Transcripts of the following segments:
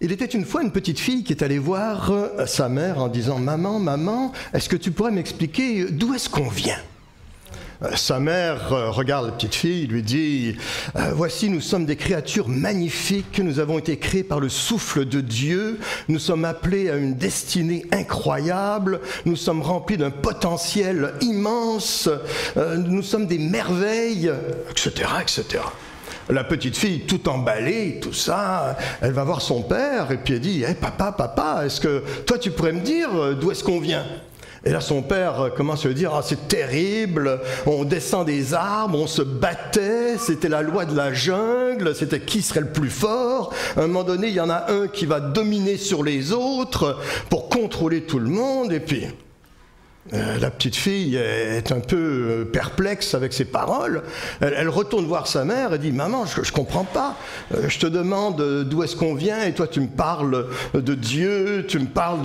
Il était une fois une petite fille qui est allée voir sa mère en disant « Maman, maman, est-ce que tu pourrais m'expliquer d'où est-ce qu'on vient ?» Sa mère regarde la petite fille, lui dit « Voici, nous sommes des créatures magnifiques, nous avons été créés par le souffle de Dieu, nous sommes appelés à une destinée incroyable, nous sommes remplis d'un potentiel immense, nous sommes des merveilles, etc. etc. » La petite fille, tout emballée, tout ça, elle va voir son père et puis elle dit hey, « Papa, est-ce que toi tu pourrais me dire d'où est-ce qu'on vient ?» Et là son père commence à lui dire « Ah, c'est terrible, on descend des arbres, on se battait, c'était la loi de la jungle, c'était qui serait le plus fort. À un moment donné, il y en a un qui va dominer sur les autres pour contrôler tout le monde. » Et puis la petite fille est un peu perplexe avec ses paroles. Elle retourne voir sa mère et dit « Maman, je comprends pas. Je te demande d'où est-ce qu'on vient et toi tu me parles de Dieu, tu me parles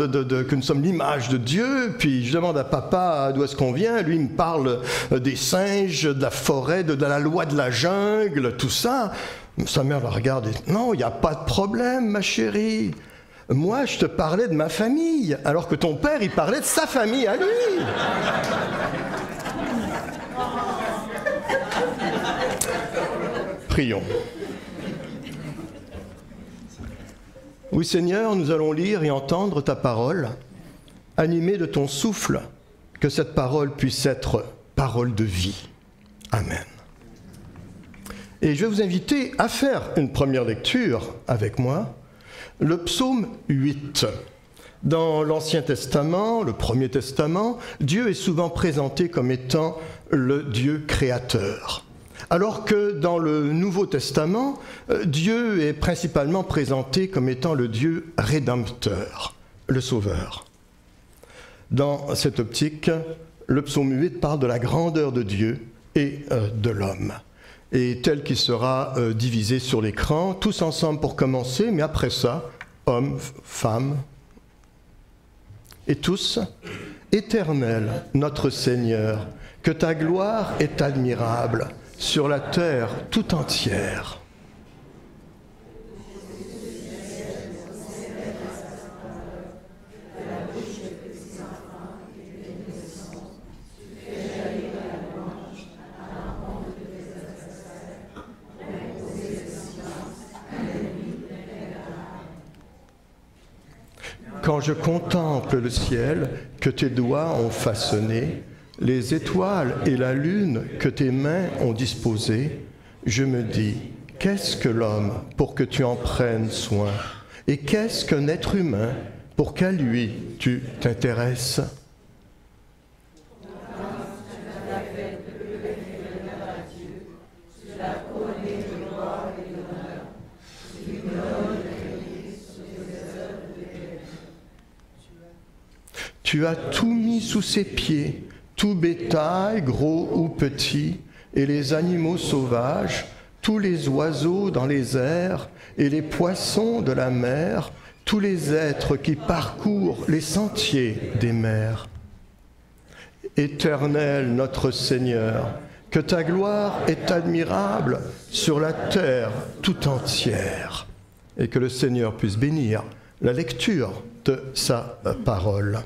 que nous sommes l'image de Dieu. Puis je demande à papa d'où est-ce qu'on vient. Lui, il me parle des singes, de la forêt, de la loi de la jungle, tout ça. » Sa mère la regarde et dit « Non, il n'y a pas de problème, ma chérie. Moi, je te parlais de ma famille, alors que ton père, il parlait de sa famille à lui. » Prions. Oui, Seigneur, nous allons lire et entendre ta parole, animée de ton souffle, que cette parole puisse être parole de vie. Amen. Et je vais vous inviter à faire une première lecture avec moi. Le psaume 8. Dans l'Ancien Testament, le Premier Testament, Dieu est souvent présenté comme étant le Dieu créateur. Alors que dans le Nouveau Testament, Dieu est principalement présenté comme étant le Dieu rédempteur, le Sauveur. Dans cette optique, le psaume 8 parle de la grandeur de Dieu et de l'homme. Et tel qu'il sera divisé sur l'écran, tous ensemble pour commencer, mais après ça, hommes, femmes, et tous, Éternel, notre Seigneur, que ta gloire est admirable sur la terre tout entière. Quand je contemple le ciel que tes doigts ont façonné, les étoiles et la lune que tes mains ont disposées, je me dis, qu'est-ce que l'homme pour que tu en prennes soin? Et qu'est-ce qu'un être humain pour qu'à lui tu t'intéresses? Tu as tout mis sous ses pieds, tout bétail, gros ou petit, et les animaux sauvages, tous les oiseaux dans les airs, et les poissons de la mer, tous les êtres qui parcourent les sentiers des mers. Éternel notre Seigneur, que ta gloire est admirable sur la terre tout entière, et que le Seigneur puisse bénir la lecture de sa parole.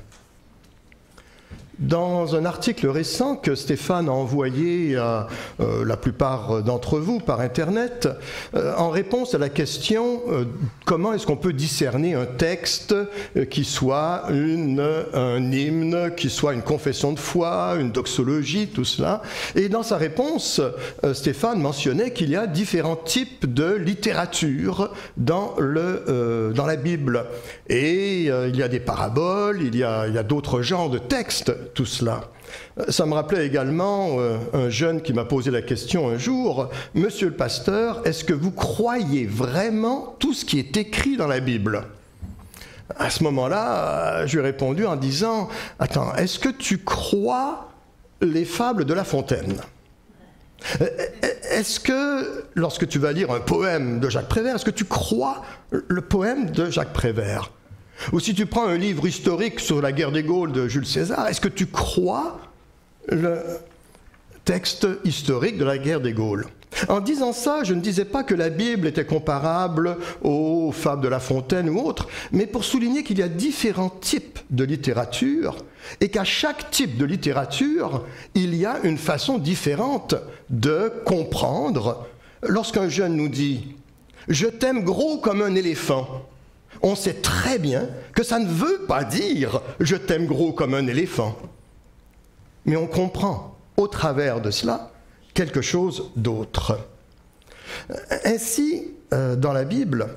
Dans un article récent que Stéphane a envoyé à la plupart d'entre vous par Internet, en réponse à la question comment est-ce qu'on peut discerner un texte qui soit un hymne, qui soit une confession de foi, une doxologie, tout cela. Et dans sa réponse, Stéphane mentionnait qu'il y a différents types de littérature dans la Bible. Et il y a des paraboles, il y a d'autres genres de textes. Tout cela. Ça me rappelait également un jeune qui m'a posé la question un jour, « Monsieur le pasteur, est-ce que vous croyez vraiment tout ce qui est écrit dans la Bible ?» À ce moment-là, je lui ai répondu en disant, « Attends, est-ce que tu crois les fables de La Fontaine ? Est-ce que, lorsque tu vas lire un poème de Jacques Prévert, est-ce que tu crois le poème de Jacques Prévert ? Ou si tu prends un livre historique sur la guerre des Gaules de Jules César, est-ce que tu crois le texte historique de la guerre des Gaules? En disant ça, je ne disais pas que la Bible était comparable aux fables de La Fontaine ou autres, mais pour souligner qu'il y a différents types de littérature et qu'à chaque type de littérature, il y a une façon différente de comprendre. Lorsqu'un jeune nous dit « Je t'aime gros comme un éléphant », on sait très bien que ça ne veut pas dire « Je t'aime gros comme un éléphant ». Mais on comprend au travers de cela quelque chose d'autre. Ainsi, dans la Bible,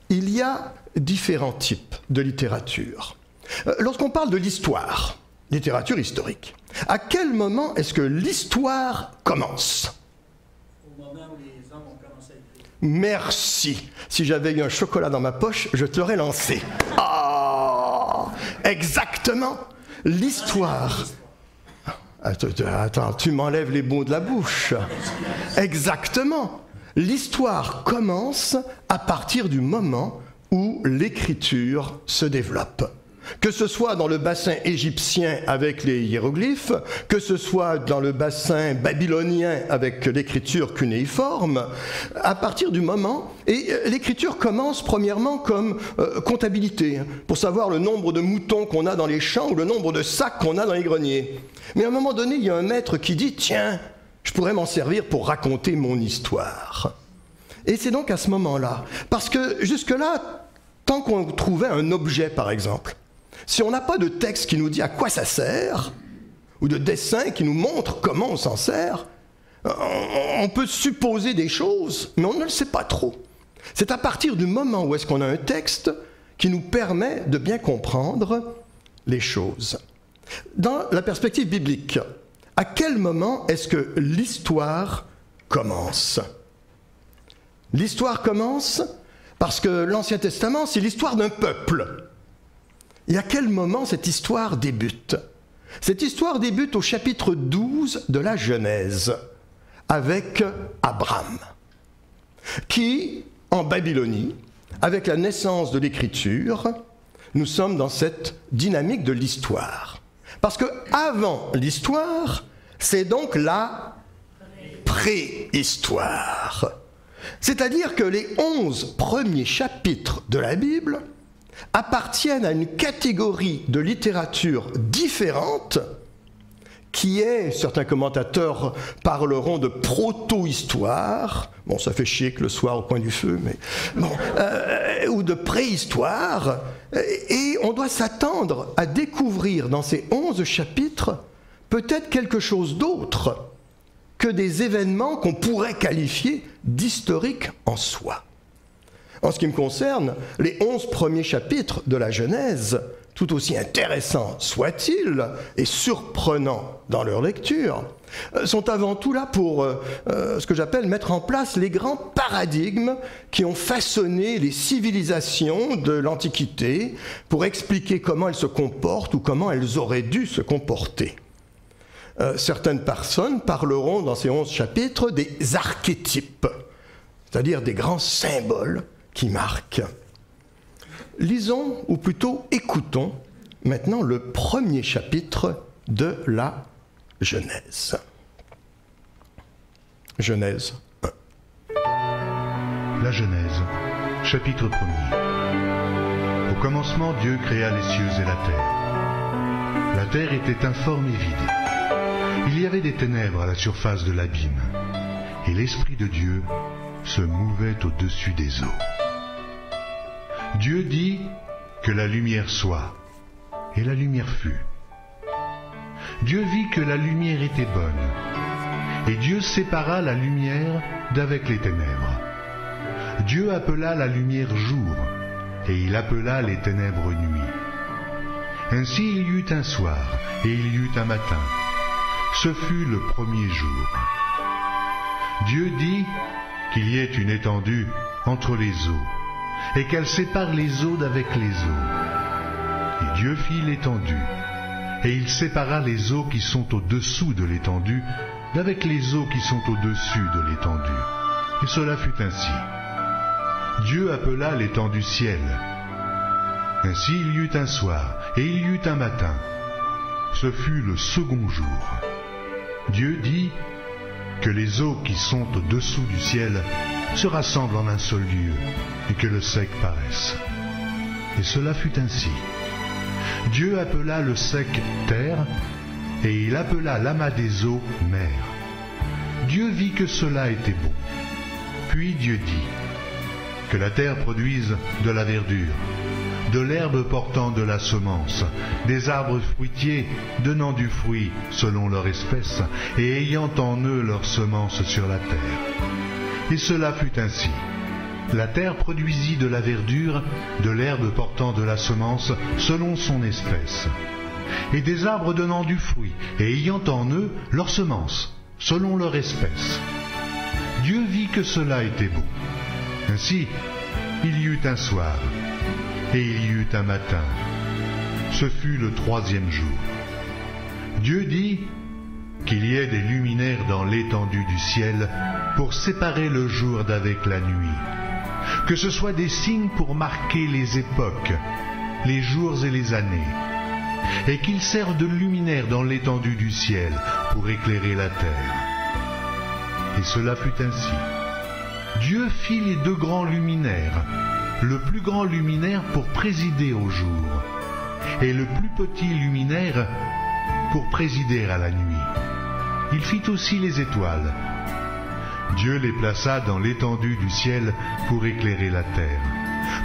il y a différents types de littérature. Lorsqu'on parle de l'histoire, littérature historique, à quel moment est-ce que l'histoire commence? Au moment où les hommes ont commencé à écrire. Merci. Si j'avais eu un chocolat dans ma poche, je te l'aurais lancé. Ah, exactement. L'histoire. Attends, tu m'enlèves les mots de la bouche. Exactement. L'histoire commence à partir du moment où l'écriture se développe. Que ce soit dans le bassin égyptien avec les hiéroglyphes, que ce soit dans le bassin babylonien avec l'écriture cunéiforme, à partir du moment, et l'écriture commence premièrement comme comptabilité, pour savoir le nombre de moutons qu'on a dans les champs ou le nombre de sacs qu'on a dans les greniers. Mais à un moment donné, il y a un maître qui dit « Tiens, je pourrais m'en servir pour raconter mon histoire ». Et c'est donc à ce moment-là, parce que jusque-là, tant qu'on trouvait un objet par exemple, si on n'a pas de texte qui nous dit à quoi ça sert, ou de dessin qui nous montre comment on s'en sert, on peut supposer des choses, mais on ne le sait pas trop. C'est à partir du moment où est-ce qu'on a un texte qui nous permet de bien comprendre les choses. Dans la perspective biblique, à quel moment est-ce que l'histoire commence? L'histoire commence parce que l'Ancien Testament, c'est l'histoire d'un peuple. Et à quel moment cette histoire débute? Cette histoire débute au chapitre 12 de la Genèse, avec Abraham, qui, en Babylonie, avec la naissance de l'écriture, nous sommes dans cette dynamique de l'histoire. Parce que avant l'histoire, c'est donc la préhistoire. C'est-à-dire que les 11 premiers chapitres de la Bible appartiennent à une catégorie de littérature différente qui est, certains commentateurs parleront de proto-histoire, bon ça fait chic le soir au coin du feu, mais bon, ou de préhistoire, et on doit s'attendre à découvrir dans ces 11 chapitres peut-être quelque chose d'autre que des événements qu'on pourrait qualifier d'historiques en soi. En ce qui me concerne, les 11 premiers chapitres de la Genèse, tout aussi intéressants soient-ils et surprenants dans leur lecture, sont avant tout là pour ce que j'appelle mettre en place les grands paradigmes qui ont façonné les civilisations de l'Antiquité pour expliquer comment elles se comportent ou comment elles auraient dû se comporter. Certaines personnes parleront dans ces 11 chapitres des archétypes, c'est-à-dire des grands symboles qui marquent. Lisons, ou plutôt écoutons, maintenant le premier chapitre de la Genèse. Genèse 1. La Genèse, chapitre 1er. Au commencement, Dieu créa les cieux et la terre. La terre était informe et vide. Il y avait des ténèbres à la surface de l'abîme, et l'Esprit de Dieu se mouvait au-dessus des eaux. Dieu dit que la lumière soit, et la lumière fut. Dieu vit que la lumière était bonne, et Dieu sépara la lumière d'avec les ténèbres. Dieu appela la lumière jour, et il appela les ténèbres nuit. Ainsi il y eut un soir, et il y eut un matin. Ce fut le premier jour. Dieu dit qu'il y ait une étendue entre les eaux, et qu'elle sépare les eaux d'avec les eaux. Et Dieu fit l'étendue, et il sépara les eaux qui sont au-dessous de l'étendue d'avec les eaux qui sont au-dessus de l'étendue. Et cela fut ainsi. Dieu appela l'étendue ciel. Ainsi il y eut un soir, et il y eut un matin. Ce fut le second jour. Dieu dit que les eaux qui sont au-dessous du ciel se rassemblent en un seul lieu, et que le sec paraisse. Et cela fut ainsi. Dieu appela le sec terre, et il appela l'amas des eaux mer. Dieu vit que cela était bon. Puis Dieu dit que la terre produise de la verdure, de l'herbe portant de la semence, des arbres fruitiers donnant du fruit selon leur espèce, et ayant en eux leur semence sur la terre. Et cela fut ainsi. La terre produisit de la verdure, de l'herbe portant de la semence selon son espèce, et des arbres donnant du fruit, et ayant en eux leur semence selon leur espèce. Dieu vit que cela était bon. Ainsi, il y eut un soir, et il y eut un matin. Ce fut le 3e jour. Dieu dit qu'il y ait des luminaires dans l'étendue du ciel pour séparer le jour d'avec la nuit, que ce soit des signes pour marquer les époques, les jours et les années, et qu'ils servent de luminaires dans l'étendue du ciel pour éclairer la terre. Et cela fut ainsi. Dieu fit les 2 grands luminaires, le plus grand luminaire pour présider au jour, et le plus petit luminaire pour présider à la nuit. Il fit aussi les étoiles. Dieu les plaça dans l'étendue du ciel pour éclairer la terre,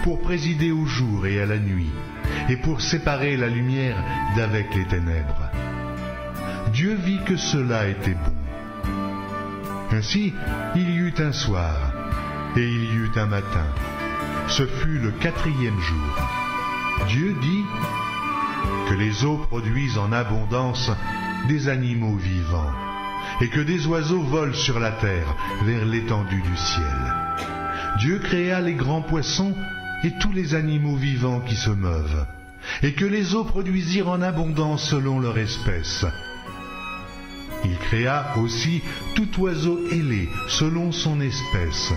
pour présider au jour et à la nuit, et pour séparer la lumière d'avec les ténèbres. Dieu vit que cela était bon. Ainsi, il y eut un soir, et il y eut un matin. Ce fut le 4e jour. Dieu dit que les eaux produisent en abondance des animaux vivants, et que des oiseaux volent sur la terre vers l'étendue du ciel. Dieu créa les grands poissons et tous les animaux vivants qui se meuvent, et que les eaux produisirent en abondance selon leur espèce. Il créa aussi tout oiseau ailé selon son espèce.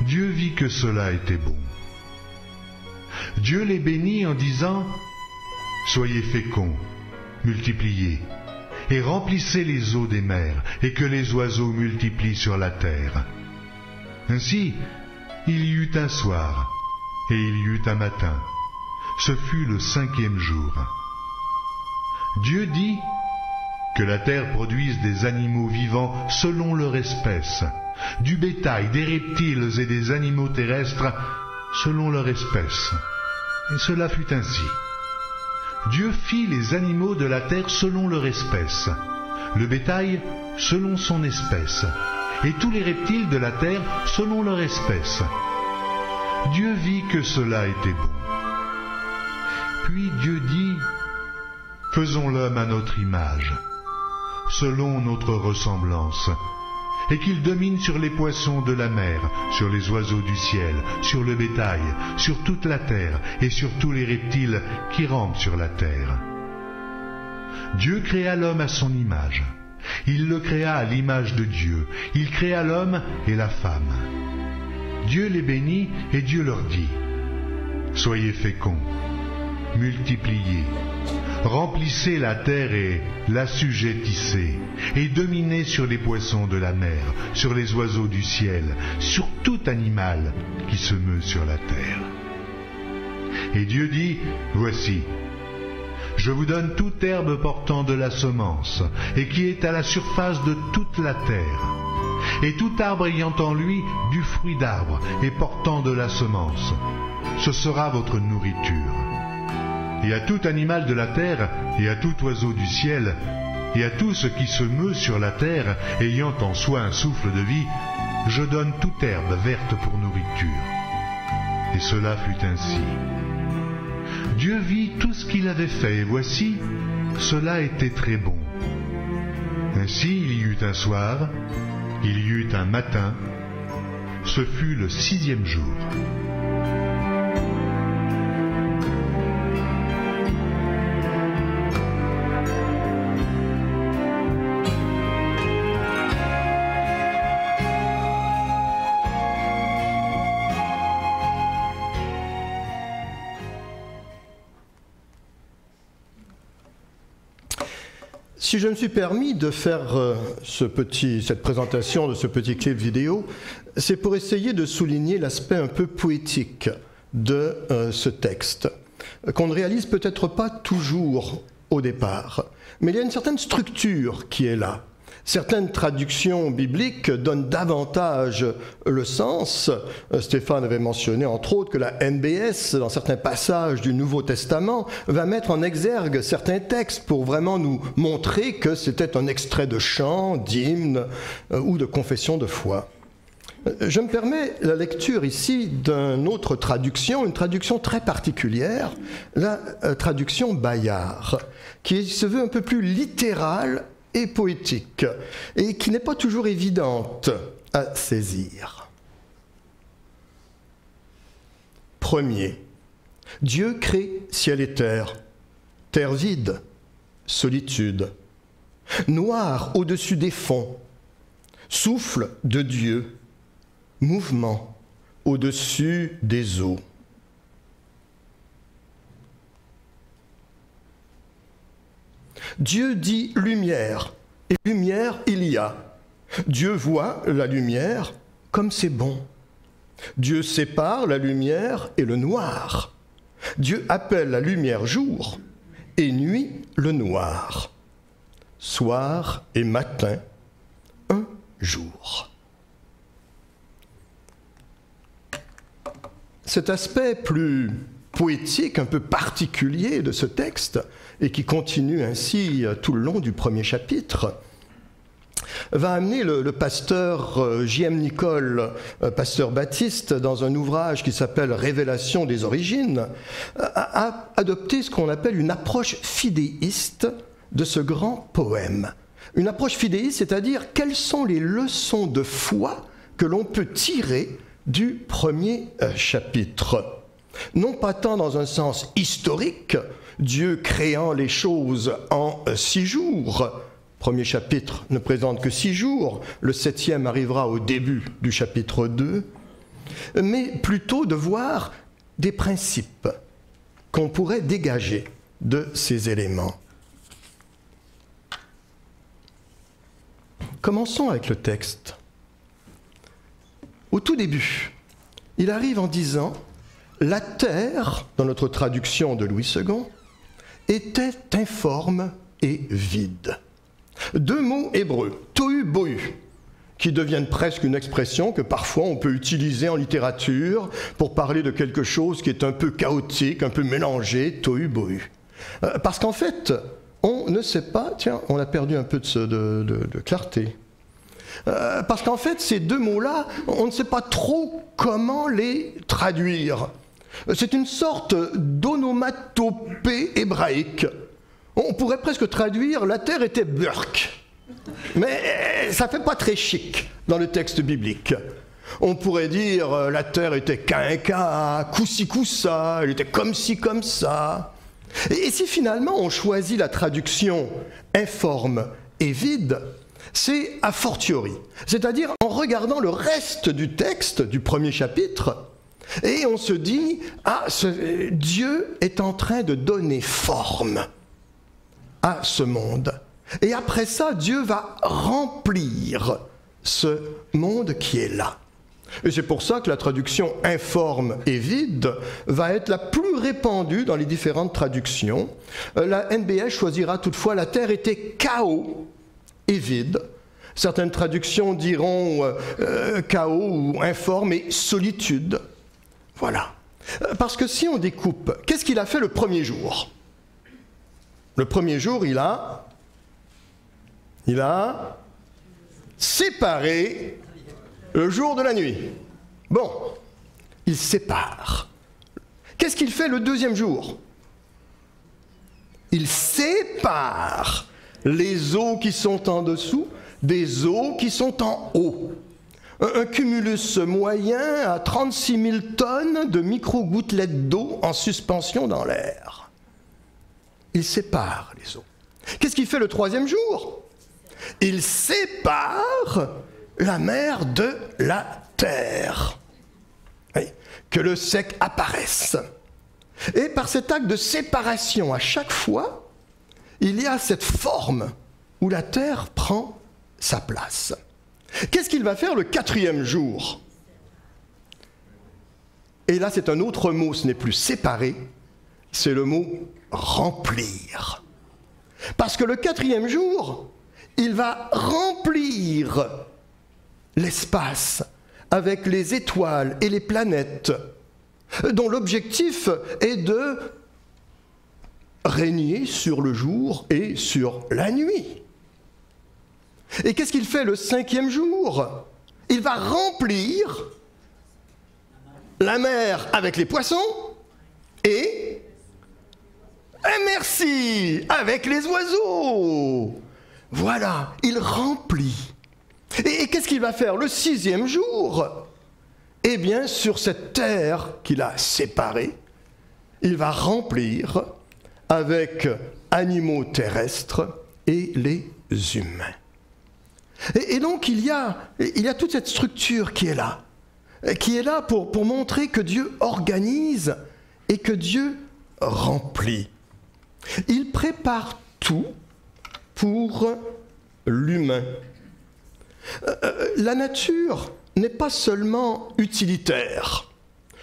Dieu vit que cela était bon. Dieu les bénit en disant « Soyez féconds, multipliez, et remplissez les eaux des mers, et que les oiseaux multiplient sur la terre. » Ainsi, il y eut un soir, et il y eut un matin. Ce fut le 5e jour. Dieu dit que la terre produise des animaux vivants selon leur espèce, du bétail, des reptiles et des animaux terrestres selon leur espèce. Et cela fut ainsi. Dieu fit les animaux de la terre selon leur espèce, le bétail selon son espèce, et tous les reptiles de la terre selon leur espèce. Dieu vit que cela était bon. Puis Dieu dit, « Faisons l'homme à notre image, selon notre ressemblance, et qu'il domine sur les poissons de la mer, sur les oiseaux du ciel, sur le bétail, sur toute la terre, et sur tous les reptiles qui rampent sur la terre. » Dieu créa l'homme à son image. Il le créa à l'image de Dieu. Il créa l'homme et la femme. Dieu les bénit et Dieu leur dit, « Soyez féconds, multipliez, remplissez la terre et l'assujettissez, et dominez sur les poissons de la mer, sur les oiseaux du ciel, sur tout animal qui se meut sur la terre. » Et Dieu dit, « Voici, je vous donne toute herbe portant de la semence, et qui est à la surface de toute la terre, et tout arbre ayant en lui du fruit d'arbre, et portant de la semence. Ce sera votre nourriture. Et à tout animal de la terre, et à tout oiseau du ciel, et à tout ce qui se meut sur la terre, ayant en soi un souffle de vie, je donne toute herbe verte pour nourriture. » Et cela fut ainsi. Dieu vit tout ce qu'il avait fait, et voici, cela était très bon. Ainsi il y eut un soir, il y eut un matin, ce fut le 6e jour. Si je me suis permis de faire cette présentation de ce petit clip vidéo, c'est pour essayer de souligner l'aspect un peu poétique de ce texte, qu'on ne réalise peut-être pas toujours au départ. Mais il y a une certaine structure qui est là. Certaines traductions bibliques donnent davantage le sens. Stéphane avait mentionné entre autres que la NBS, dans certains passages du Nouveau Testament, va mettre en exergue certains textes pour vraiment nous montrer que c'était un extrait de chant, d'hymne ou de confession de foi. Je me permets la lecture ici d'une autre traduction, une traduction très particulière, la traduction Bayard, qui se veut un peu plus littérale et poétique, et qui n'est pas toujours évidente à saisir. Premier, Dieu crée ciel et terre, terre vide, solitude, noir au-dessus des fonds, souffle de Dieu, mouvement au-dessus des eaux. Dieu dit lumière, et lumière il y a. Dieu voit la lumière comme c'est bon. Dieu sépare la lumière et le noir. Dieu appelle la lumière jour, et nuit le noir. Soir et matin, un jour. Cet aspect plus poétique, un peu particulier de ce texte, et qui continue ainsi tout le long du premier chapitre, va amener le pasteur J.M. Nicole, pasteur baptiste, dans un ouvrage qui s'appelle « Révélation des origines », à adopter ce qu'on appelle une approche fidéiste de ce grand poème. Une approche fidéiste, c'est-à-dire quelles sont les leçons de foi que l'on peut tirer du premier chapitre. Non pas tant dans un sens historique, Dieu créant les choses en 6 jours. Premier chapitre ne présente que 6 jours, le 7e arrivera au début du chapitre 2, mais plutôt de voir des principes qu'on pourrait dégager de ces éléments. Commençons avec le texte. Au tout début, il arrive en disant « La terre », dans notre traduction de Louis II, était informe et vide. 2 mots hébreux, tohu bohu, qui deviennent presque une expression que parfois on peut utiliser en littérature pour parler de quelque chose qui est un peu chaotique, un peu mélangé, tohu bohu. Parce qu'en fait, on ne sait pas, tiens, on a perdu un peu de clarté. Parce qu'en fait, ces 2 mots-là, on ne sait pas trop comment les traduire. C'est une sorte d'onomatopée hébraïque. On pourrait presque traduire « la terre était burk ». Mais ça ne fait pas très chic dans le texte biblique. On pourrait dire « la terre était ka-ka, koussi-koussa, elle était comme ci, comme ça ». Et si finalement on choisit la traduction « informe et vide », c'est a fortiori, c'est-à-dire en regardant le reste du texte du premier chapitre, et on se dit, ah, Dieu est en train de donner forme à ce monde. Et après ça, Dieu va remplir ce monde qui est là. Et c'est pour ça que la traduction « informe et vide » va être la plus répandue dans les différentes traductions. La NBS choisira toutefois « la terre était chaos et vide ». Certaines traductions diront chaos ou informe et solitude. Voilà. Parce que si on découpe, qu'est-ce qu'il a fait le premier jour? Le premier jour, il a séparé le jour de la nuit. Bon, il sépare. Qu'est-ce qu'il fait le deuxième jour? Il sépare les eaux qui sont en dessous des eaux qui sont en haut. Un cumulus moyen à 36 000 tonnes de micro-gouttelettes d'eau en suspension dans l'air. Il sépare les eaux. Qu'est-ce qu'il fait le troisième jour? Il sépare la mer de la terre. Oui, que le sec apparaisse. Et par cet acte de séparation, à chaque fois, il y a cette forme où la terre prend sa place. Qu'est-ce qu'il va faire le 4e jour? Et là, c'est un autre mot, ce n'est plus séparer, c'est le mot remplir. Parce que le 4e jour, il va remplir l'espace avec les étoiles et les planètes, dont l'objectif est de régner sur le jour et sur la nuit. Et qu'est-ce qu'il fait le 5e jour? Il va remplir la mer avec les poissons et merci, avec les oiseaux. Voilà, il remplit. Et qu'est-ce qu'il va faire le 6e jour? Eh bien, sur cette terre qu'il a séparée, il va remplir avec animaux terrestres et les humains. Et donc, il y a toute cette structure qui est là pour montrer que Dieu organise et que Dieu remplit. Il prépare tout pour l'humain. La nature n'est pas seulement utilitaire.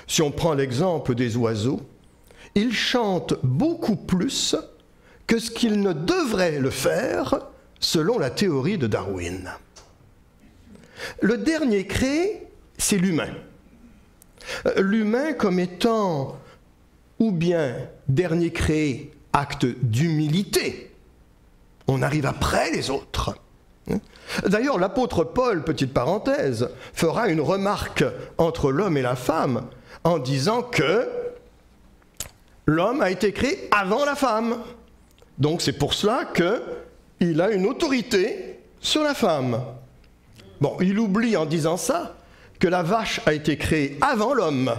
Si on prend l'exemple des oiseaux, ils chantent beaucoup plus que ce qu'ils ne devraient le faire selon la théorie de Darwin. Le dernier créé, c'est l'humain. L'humain comme étant ou bien dernier créé, acte d'humilité. On arrive après les autres. D'ailleurs, l'apôtre Paul, petite parenthèse, fera une remarque entre l'homme et la femme en disant que l'homme a été créé avant la femme. Donc c'est pour cela qu'il a une autorité sur la femme. Bon, il oublie en disant ça que la vache a été créée avant l'homme,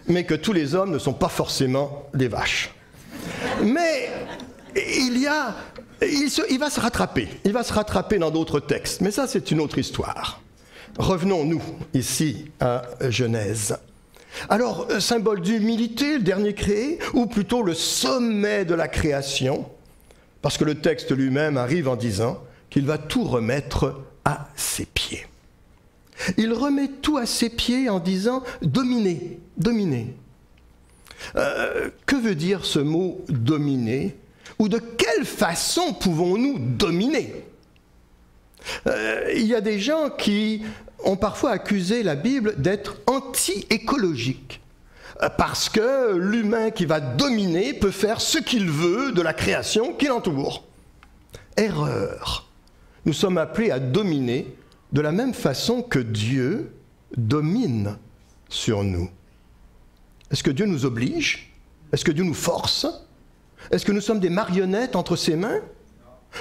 mais que tous les hommes ne sont pas forcément des vaches. Mais il va se rattraper dans d'autres textes, mais ça c'est une autre histoire. Revenons-nous ici à Genèse. Alors, symbole d'humilité, le dernier créé, ou plutôt le sommet de la création, parce que le texte lui-même arrive en disant qu'il va tout remettre à ses pieds. Il remet tout à ses pieds en disant « dominer, dominer ». Que veut dire ce mot « dominer » ou de quelle façon pouvons-nous dominer? Il y a des gens qui ont parfois accusé la Bible d'être anti-écologique, parce que l'humain qui va dominer peut faire ce qu'il veut de la création qui l'entoure. Erreur. Nous sommes appelés à dominer de la même façon que Dieu domine sur nous. Est-ce que Dieu nous oblige? Est-ce que Dieu nous force? Est-ce que nous sommes des marionnettes entre ses mains?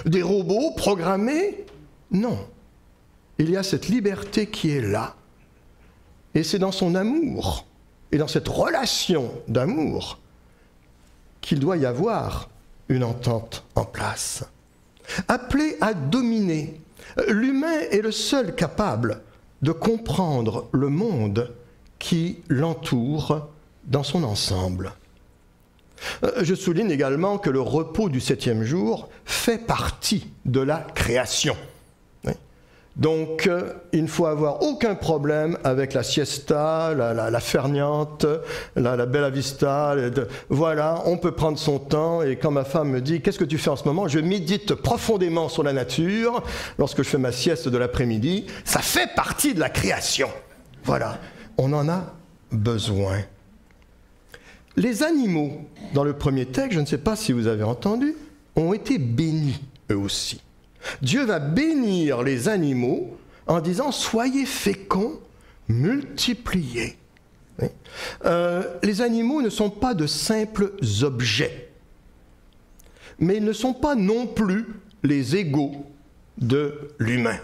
Des robots programmés? Non. Il y a cette liberté qui est là. Et c'est dans son amour, et dans cette relation d'amour, qu'il doit y avoir une entente en place. Appelé à dominer, l'humain est le seul capable de comprendre le monde qui l'entoure dans son ensemble. Je souligne également que le repos du 7e jour fait partie de la création. Donc, il ne faut avoir aucun problème avec la siesta, la ferniante, la bella vista. Voilà, on peut prendre son temps. Et quand ma femme me dit « Qu'est-ce que tu fais en ce moment ?» Je médite profondément sur la nature. Lorsque je fais ma sieste de l'après-midi, ça fait partie de la création. Voilà, on en a besoin. Les animaux, dans le premier texte, je ne sais pas si vous avez entendu, ont été bénis eux aussi. Dieu va bénir les animaux en disant « Soyez féconds, multipliez ». Oui. Les animaux ne sont pas de simples objets, mais ils ne sont pas non plus les égaux de l'humain.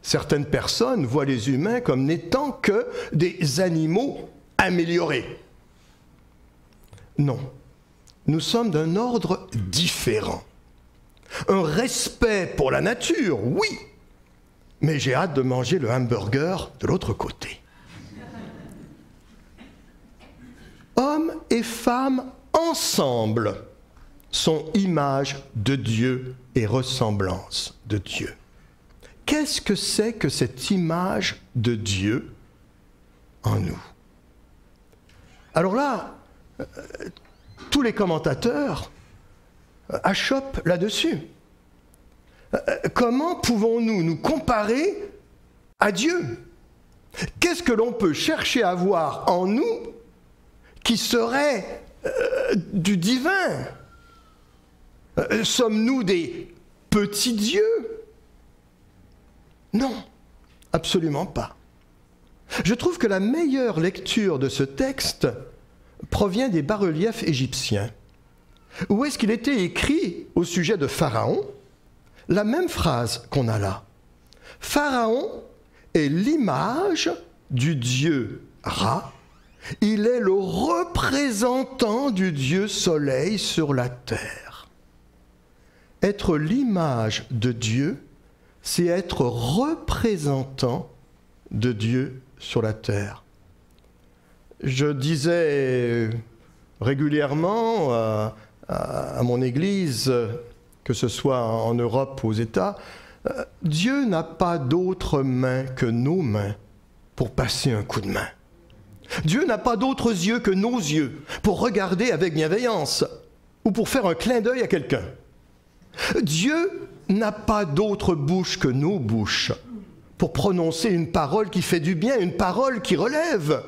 Certaines personnes voient les humains comme n'étant que des animaux améliorés. Non, nous sommes d'un ordre différent. Un respect pour la nature, oui, mais j'ai hâte de manger le hamburger de l'autre côté. Hommes et femmes ensemble sont image de Dieu et ressemblance de Dieu. Qu'est-ce que c'est que cette image de Dieu en nous? Alors là, tous les commentateurs achoppent là-dessus. Comment pouvons-nous nous comparer à Dieu? Qu'est-ce que l'on peut chercher à voir en nous qui serait du divin? Sommes-nous des petits dieux? Non, absolument pas. Je trouve que la meilleure lecture de ce texte provient des bas-reliefs égyptiens, où est-ce qu'il était écrit au sujet de Pharaon la même phrase qu'on a là. Pharaon est l'image du dieu Ra, il est le représentant du dieu Soleil sur la terre. Être l'image de Dieu, c'est être représentant de Dieu sur la terre. Je disais régulièrement à mon église, que ce soit en Europe ou aux États, Dieu n'a pas d'autres mains que nos mains pour passer un coup de main. Dieu n'a pas d'autres yeux que nos yeux pour regarder avec bienveillance ou pour faire un clin d'œil à quelqu'un. Dieu n'a pas d'autre bouche que nos bouches pour prononcer une parole qui fait du bien, une parole qui relève.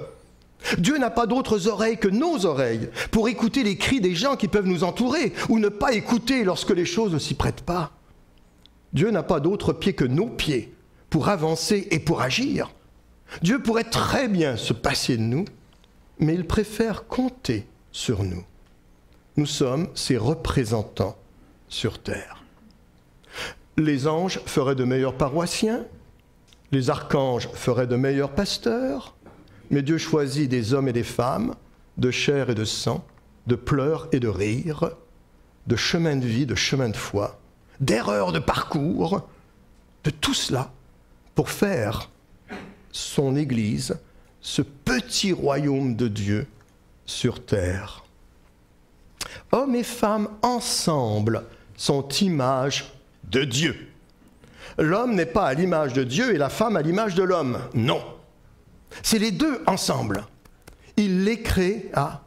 Dieu n'a pas d'autres oreilles que nos oreilles pour écouter les cris des gens qui peuvent nous entourer ou ne pas écouter lorsque les choses ne s'y prêtent pas. Dieu n'a pas d'autres pieds que nos pieds pour avancer et pour agir. Dieu pourrait très bien se passer de nous, mais il préfère compter sur nous. Nous sommes ses représentants sur terre. Les anges feraient de meilleurs paroissiens, les archanges feraient de meilleurs pasteurs, mais Dieu choisit des hommes et des femmes, de chair et de sang, de pleurs et de rires, de chemin de vie, de chemin de foi, d'erreurs de parcours, de tout cela pour faire son Église, ce petit royaume de Dieu sur terre. Hommes et femmes ensemble sont image de Dieu. L'homme n'est pas à l'image de Dieu et la femme à l'image de l'homme. Non. C'est les deux ensemble. Il les créa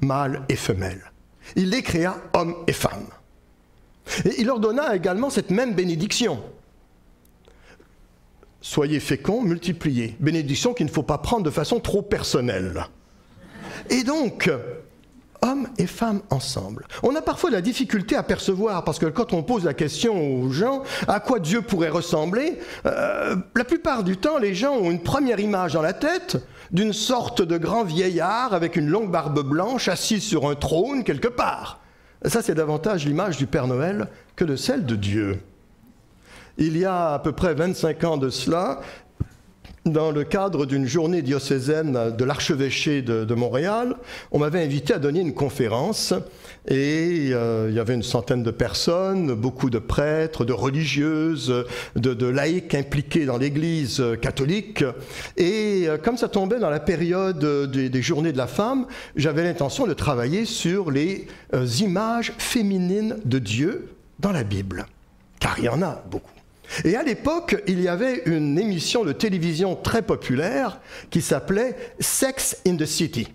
mâle et femelle. Il les créa hommes et femmes. Et il leur donna également cette même bénédiction. Soyez féconds, multipliez. Bénédiction qu'il ne faut pas prendre de façon trop personnelle. Et donc, hommes et femmes ensemble. On a parfois de la difficulté à percevoir, parce que quand on pose la question aux gens, à quoi Dieu pourrait ressembler, la plupart du temps, les gens ont une première image dans la tête d'une sorte de grand vieillard avec une longue barbe blanche assis sur un trône quelque part. Ça, c'est davantage l'image du Père Noël que de celle de Dieu. Il y a à peu près 25 ans de cela, dans le cadre d'une journée diocésaine de l'archevêché de Montréal, on m'avait invité à donner une conférence et il y avait une centaine de personnes, beaucoup de prêtres, de religieuses, de laïcs impliqués dans l'Église catholique. Et comme ça tombait dans la période des journées de la femme, j'avais l'intention de travailler sur les images féminines de Dieu dans la Bible, car il y en a beaucoup. Et à l'époque, il y avait une émission de télévision très populaire qui s'appelait Sex in the City.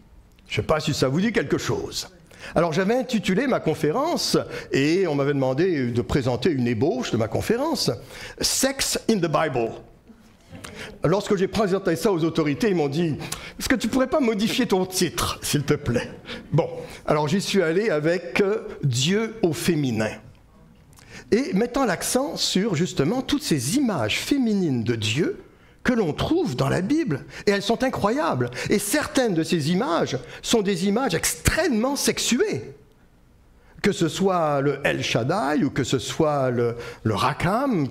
Je ne sais pas si ça vous dit quelque chose. Alors j'avais intitulé ma conférence, et on m'avait demandé de présenter une ébauche de ma conférence, Sex in the Bible. Lorsque j'ai présenté ça aux autorités, ils m'ont dit « Est-ce que tu ne pourrais pas modifier ton titre, s'il te plaît ?» Bon, alors j'y suis allé avec Dieu au féminin. Et mettant l'accent sur justement toutes ces images féminines de Dieu que l'on trouve dans la Bible. Et elles sont incroyables. Et certaines de ces images sont des images extrêmement sexuées. Que ce soit le El Shaddai ou que ce soit le Rakam.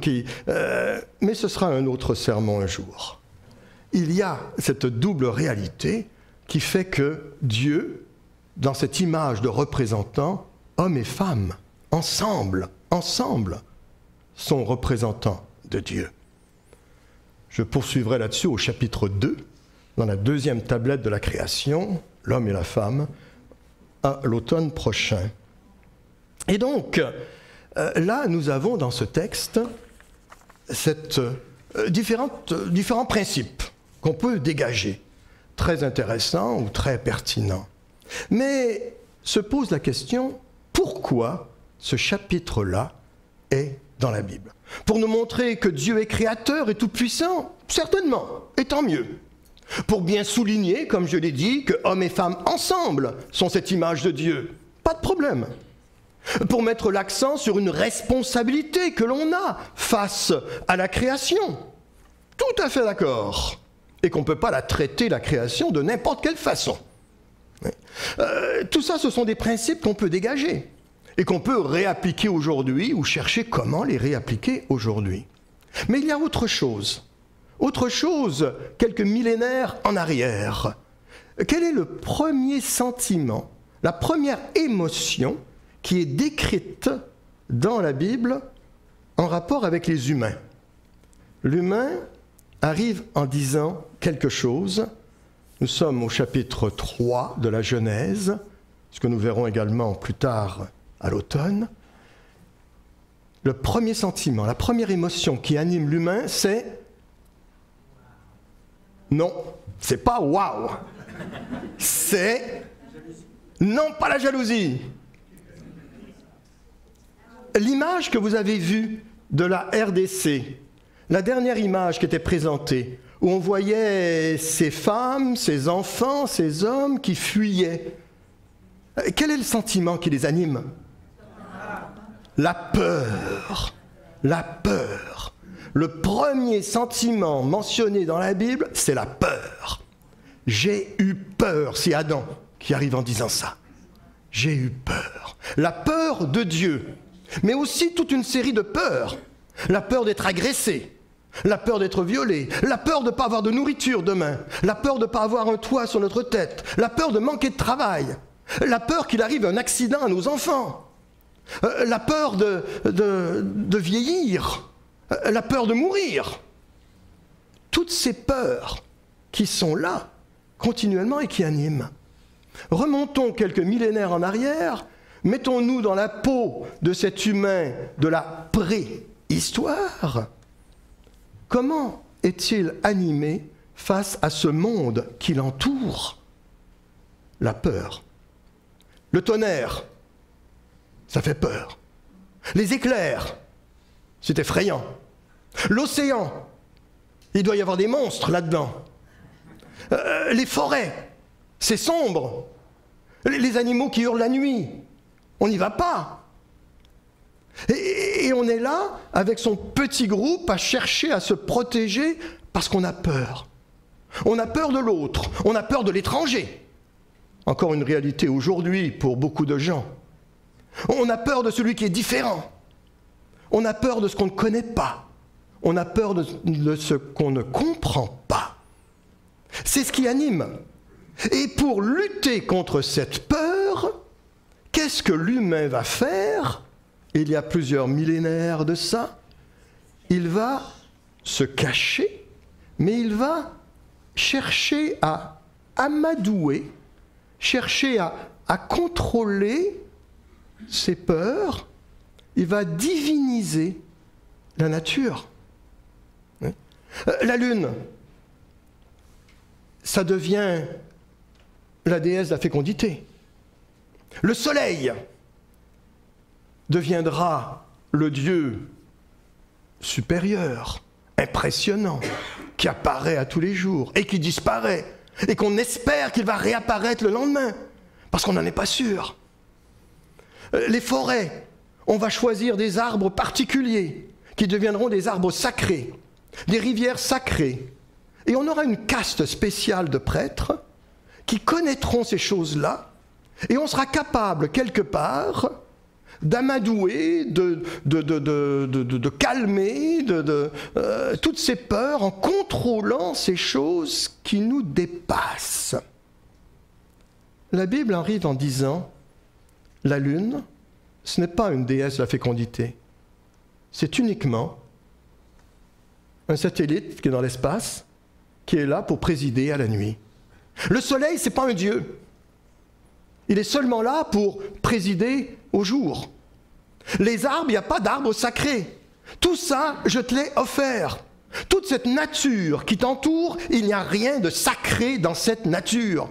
Mais ce sera un autre sermon un jour. Il y a cette double réalité qui fait que Dieu, dans cette image de représentant, hommes et femmes, ensemble, sont représentants de Dieu. Je poursuivrai là-dessus au chapitre 2, dans la deuxième tablette de la création, l'homme et la femme, à l'automne prochain. Et donc, là, nous avons dans ce texte différents principes qu'on peut dégager, très intéressants ou très pertinents. Mais se pose la question, pourquoi ce chapitre-là est dans la Bible? Pour nous montrer que Dieu est créateur et tout-puissant? Certainement, et tant mieux. Pour bien souligner, comme je l'ai dit, que hommes et femmes ensemble sont cette image de Dieu? Pas de problème. Pour mettre l'accent sur une responsabilité que l'on a face à la création? Tout à fait d'accord. Et qu'on ne peut pas la traiter, la création, de n'importe quelle façon. Tout ça, ce sont des principes qu'on peut dégager et qu'on peut réappliquer aujourd'hui ou chercher comment les réappliquer aujourd'hui. Mais il y a autre chose quelques millénaires en arrière. Quel est le premier sentiment, la première émotion qui est décrite dans la Bible en rapport avec les humains? L'humain arrive en disant quelque chose. Nous sommes au chapitre 3 de la Genèse, ce que nous verrons également plus tard à l'automne. Le premier sentiment, la première émotion qui anime l'humain, c'est... Non, c'est pas « waouh », c'est... Non, pas la jalousie. L'image que vous avez vue de la RDC, la dernière image qui était présentée, où on voyait ces femmes, ces enfants, ces hommes qui fuyaient. Quel est le sentiment qui les anime? La peur. La peur. Le premier sentiment mentionné dans la Bible, c'est la peur. J'ai eu peur, c'est Adam qui arrive en disant ça. J'ai eu peur. La peur de Dieu, mais aussi toute une série de peurs. La peur d'être agressé, la peur d'être violé, la peur de ne pas avoir de nourriture demain, la peur de ne pas avoir un toit sur notre tête, la peur de manquer de travail, la peur qu'il arrive un accident à nos enfants, la peur de vieillir, la peur de mourir. Toutes ces peurs qui sont là continuellement et qui animent. Remontons quelques millénaires en arrière, mettons-nous dans la peau de cet humain de la préhistoire. Comment est-il animé face à ce monde qui l'entoure? La peur. Le tonnerre, ça fait peur. Les éclairs, c'est effrayant. L'océan, il doit y avoir des monstres là-dedans. Les forêts, c'est sombre. Les animaux qui hurlent la nuit, on n'y va pas. Et on est là, avec son petit groupe, à chercher à se protéger parce qu'on a peur. On a peur de l'autre, on a peur de l'étranger. Encore une réalité aujourd'hui pour beaucoup de gens. On a peur de celui qui est différent. On a peur de ce qu'on ne connaît pas. On a peur de ce qu'on ne comprend pas. C'est ce qui anime. Et pour lutter contre cette peur, qu'est-ce que l'humain va faire? Il y a plusieurs millénaires de ça. Il va se cacher, mais il va chercher à amadouer, chercher à contrôler ses peurs. Il va diviniser la nature. La lune, ça devient la déesse de la fécondité. Le soleil deviendra le Dieu supérieur, impressionnant, qui apparaît à tous les jours et qui disparaît, et qu'on espère qu'il va réapparaître le lendemain, parce qu'on n'en est pas sûr. Les forêts, on va choisir des arbres particuliers qui deviendront des arbres sacrés, des rivières sacrées. Et on aura une caste spéciale de prêtres qui connaîtront ces choses-là, et on sera capable, quelque part, d'amadouer, de calmer toutes ces peurs en contrôlant ces choses qui nous dépassent. La Bible arrive en disant, la lune, ce n'est pas une déesse de la fécondité, c'est uniquement un satellite qui est dans l'espace, qui est là pour présider à la nuit. Le soleil, ce n'est pas un dieu. Il est seulement là pour présider au jour. Les arbres, il n'y a pas d'arbres sacrés. Tout ça, je te l'ai offert. Toute cette nature qui t'entoure, il n'y a rien de sacré dans cette nature.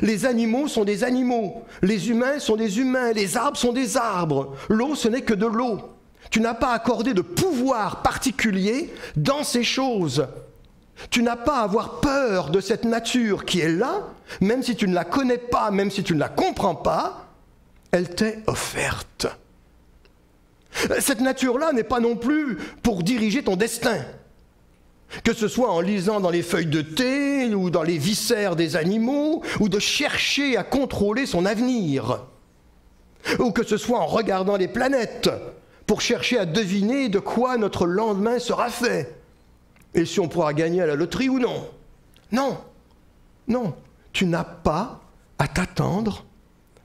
Les animaux sont des animaux, les humains sont des humains, les arbres sont des arbres. L'eau, ce n'est que de l'eau. Tu n'as pas accordé de pouvoir particulier dans ces choses. Tu n'as pas à avoir peur de cette nature qui est là, même si tu ne la connais pas, même si tu ne la comprends pas, elle t'est offerte. Cette nature-là n'est pas non plus pour diriger ton destin. Que ce soit en lisant dans les feuilles de thé ou dans les viscères des animaux, ou de chercher à contrôler son avenir. Ou que ce soit en regardant les planètes pour chercher à deviner de quoi notre lendemain sera fait. Et si on pourra gagner à la loterie ou non. Non, non, tu n'as pas à t'attendre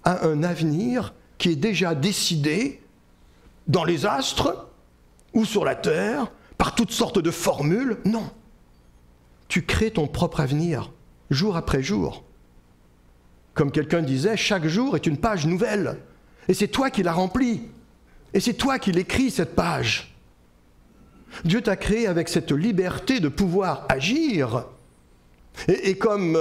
à un avenir qui est déjà décidé dans les astres ou sur la terre, par toutes sortes de formules. Non. Tu crées ton propre avenir, jour après jour. Comme quelqu'un disait, chaque jour est une page nouvelle. Et c'est toi qui la remplis. Et c'est toi qui l'écris, cette page. Dieu t'a créé avec cette liberté de pouvoir agir. Et comme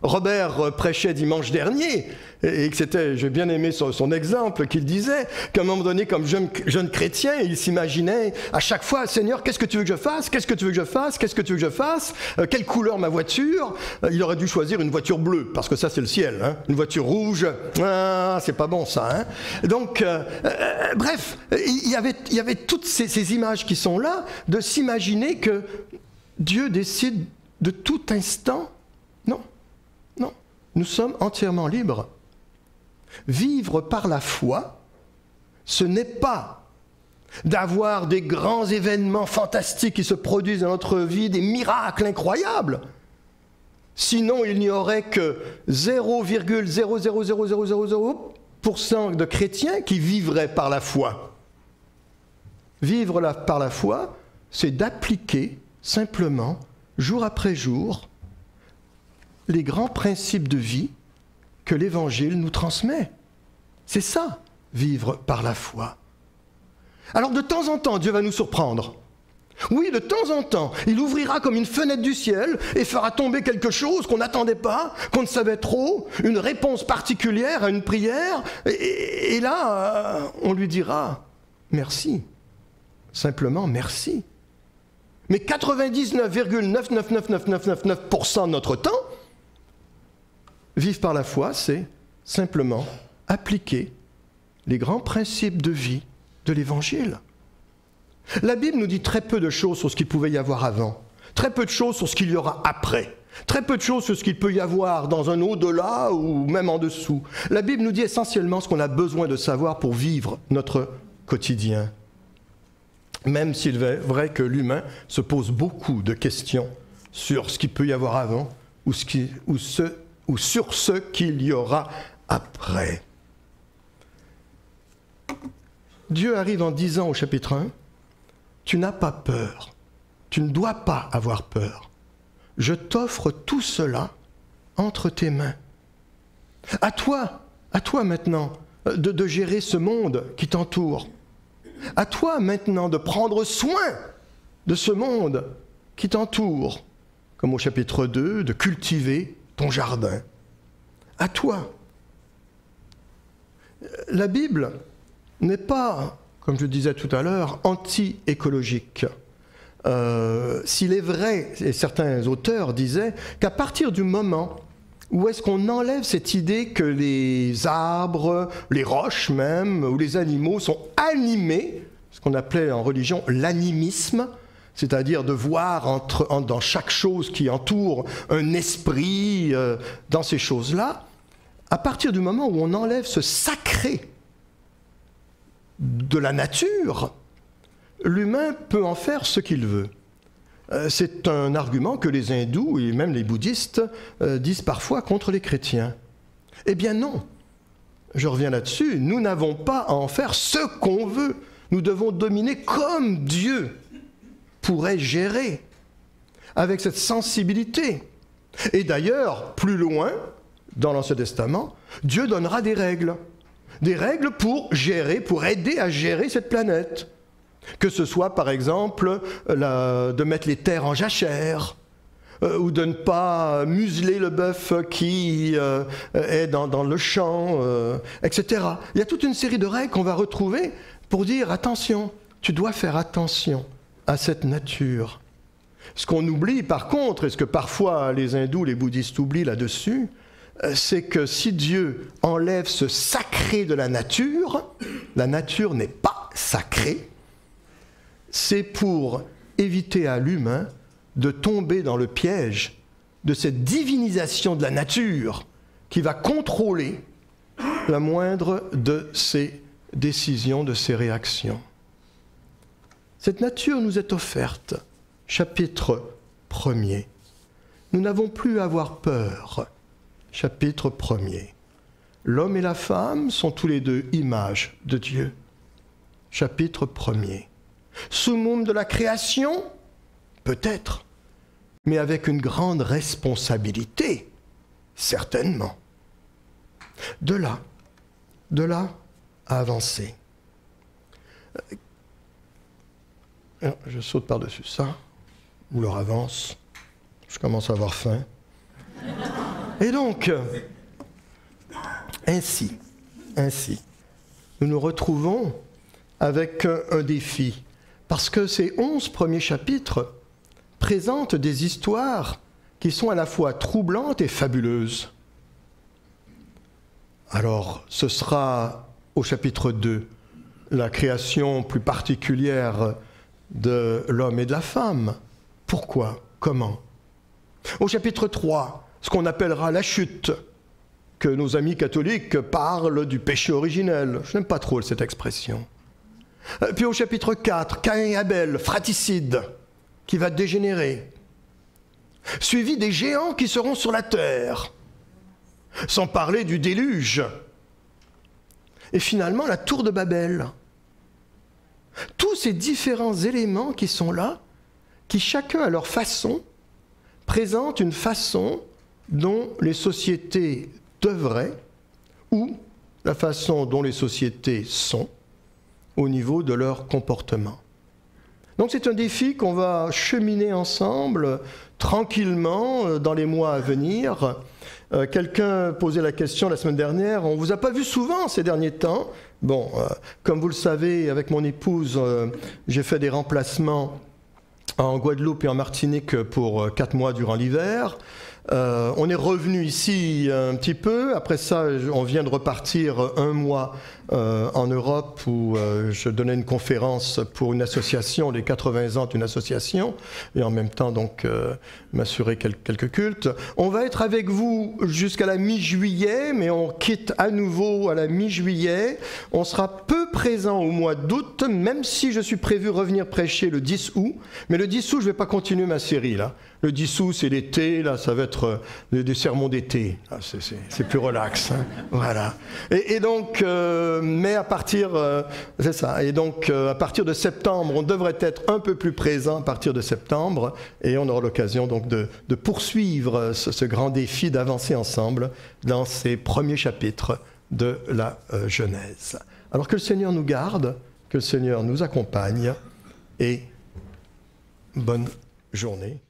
Robert prêchait dimanche dernier, et que c'était, j'ai bien aimé son exemple, qu'il disait qu'à un moment donné, comme jeune chrétien, il s'imaginait à chaque fois, Seigneur, qu'est-ce que tu veux que je fasse? Qu'est-ce que tu veux que je fasse? Qu'est-ce que tu veux que je fasse? Quelle couleur ma voiture? Il aurait dû choisir une voiture bleue, parce que ça c'est le ciel, hein. Une voiture rouge, c'est pas bon ça, hein. Donc, bref, il y avait toutes ces images qui sont là, de s'imaginer que Dieu décide de tout instant. Non, non, nous sommes entièrement libres. Vivre par la foi, ce n'est pas d'avoir des grands événements fantastiques qui se produisent dans notre vie, des miracles incroyables. Sinon, il n'y aurait que 0,00000% de chrétiens qui vivraient par la foi. Vivre par la foi, c'est d'appliquer simplement, jour après jour, les grands principes de vie que l'Évangile nous transmet. C'est ça, vivre par la foi. Alors de temps en temps, Dieu va nous surprendre. Oui, de temps en temps, il ouvrira comme une fenêtre du ciel et fera tomber quelque chose qu'on n'attendait pas, qu'on ne savait trop, une réponse particulière à une prière, et là, on lui dira « merci ». Simplement « merci ». Mais 99,9999999% de notre temps, vivre par la foi, c'est simplement appliquer les grands principes de vie de l'Évangile. La Bible nous dit très peu de choses sur ce qu'il pouvait y avoir avant, très peu de choses sur ce qu'il y aura après, très peu de choses sur ce qu'il peut y avoir dans un au-delà ou même en dessous. La Bible nous dit essentiellement ce qu'on a besoin de savoir pour vivre notre quotidien. Même s'il est vrai que l'humain se pose beaucoup de questions sur ce qu'il peut y avoir avant ou sur ce qu'il y aura après. Dieu arrive en disant au chapitre 1, « Tu n'as pas peur, tu ne dois pas avoir peur. Je t'offre tout cela entre tes mains. » À toi maintenant de gérer ce monde qui t'entoure. À toi maintenant de prendre soin de ce monde qui t'entoure, comme au chapitre 2, de cultiver ton jardin. À toi. La Bible n'est pas, comme je disais tout à l'heure, anti-écologique. S'il est vrai, et certains auteurs disaient, qu'à partir du moment où est-ce qu'on enlève cette idée que les arbres, les roches même, ou les animaux sont animés, ce qu'on appelait en religion l'animisme, c'est-à-dire de voir dans chaque chose qui entoure un esprit dans ces choses-là, à partir du moment où on enlève ce sacré de la nature, l'humain peut en faire ce qu'il veut. C'est un argument que les hindous et même les bouddhistes disent parfois contre les chrétiens. Eh bien non, je reviens là-dessus, nous n'avons pas à en faire ce qu'on veut. Nous devons dominer comme Dieu pourrait gérer, avec cette sensibilité. Et d'ailleurs, plus loin, dans l'Ancien Testament, Dieu donnera des règles. Des règles pour gérer, pour aider à gérer cette planète. Que ce soit par exemple de mettre les terres en jachère, ou de ne pas museler le bœuf qui est dans le champ, etc. Il y a toute une série de règles qu'on va retrouver pour dire attention, tu dois faire attention à cette nature. Ce qu'on oublie par contre, et ce que parfois les hindous, les bouddhistes oublient là-dessus, c'est que si Dieu enlève ce sacré de la nature n'est pas sacrée, c'est pour éviter à l'humain de tomber dans le piège de cette divinisation de la nature qui va contrôler la moindre de ses décisions, de ses réactions. Cette nature nous est offerte. Chapitre 1er. Nous n'avons plus à avoir peur. Chapitre 1er. L'homme et la femme sont tous les deux images de Dieu. Chapitre 1er. Summum de la création? Peut-être, mais avec une grande responsabilité, certainement. De là à avancer. Je saute par-dessus ça, ou leur avance. Je commence à avoir faim. Et donc, ainsi, nous nous retrouvons avec un défi. Parce que ces 11 premiers chapitres présentent des histoires qui sont à la fois troublantes et fabuleuses. Alors, ce sera au chapitre 2, la création plus particulière de l'homme et de la femme. Pourquoi? Comment? Au chapitre 3, ce qu'on appellera la chute, que nos amis catholiques parlent du péché originel. Je n'aime pas trop cette expression. Puis au chapitre 4, Caïn et Abel, fratricide, qui va dégénérer. Suivi des géants qui seront sur la terre, sans parler du déluge. Et finalement, la tour de Babel. Tous ces différents éléments qui sont là, qui chacun à leur façon, présentent une façon dont les sociétés devraient, ou la façon dont les sociétés sont, au niveau de leur comportement. Donc c'est un défi qu'on va cheminer ensemble, tranquillement, dans les mois à venir. Quelqu'un posait la question la semaine dernière, on ne vous a pas vu souvent ces derniers temps. Bon, comme vous le savez, avec mon épouse, j'ai fait des remplacements en Guadeloupe et en Martinique pour 4 mois durant l'hiver. On est revenu ici un petit peu. Après ça, on vient de repartir 1 mois en Europe où je donnais une conférence pour une association, les 80 ans d'une association, et en même temps donc m'assurer quelques cultes. On va être avec vous jusqu'à la mi-juillet, mais on quitte à nouveau à la mi-juillet. On sera peu présent au mois d'août, même si je suis prévu revenir prêcher le 10 août. Mais le 10 août, je ne vais pas continuer ma série là. Le 10 août, c'est l'été, là, ça va être des sermons d'été. C'est plus relax, hein. Voilà. Et donc, mais à partir, c'est ça. Et donc, à partir de septembre, on devrait être un peu plus présent à partir de septembre, et on aura l'occasion donc de poursuivre ce grand défi d'avancer ensemble dans ces premiers chapitres de la Genèse. Alors que le Seigneur nous garde, que le Seigneur nous accompagne, et bonne journée.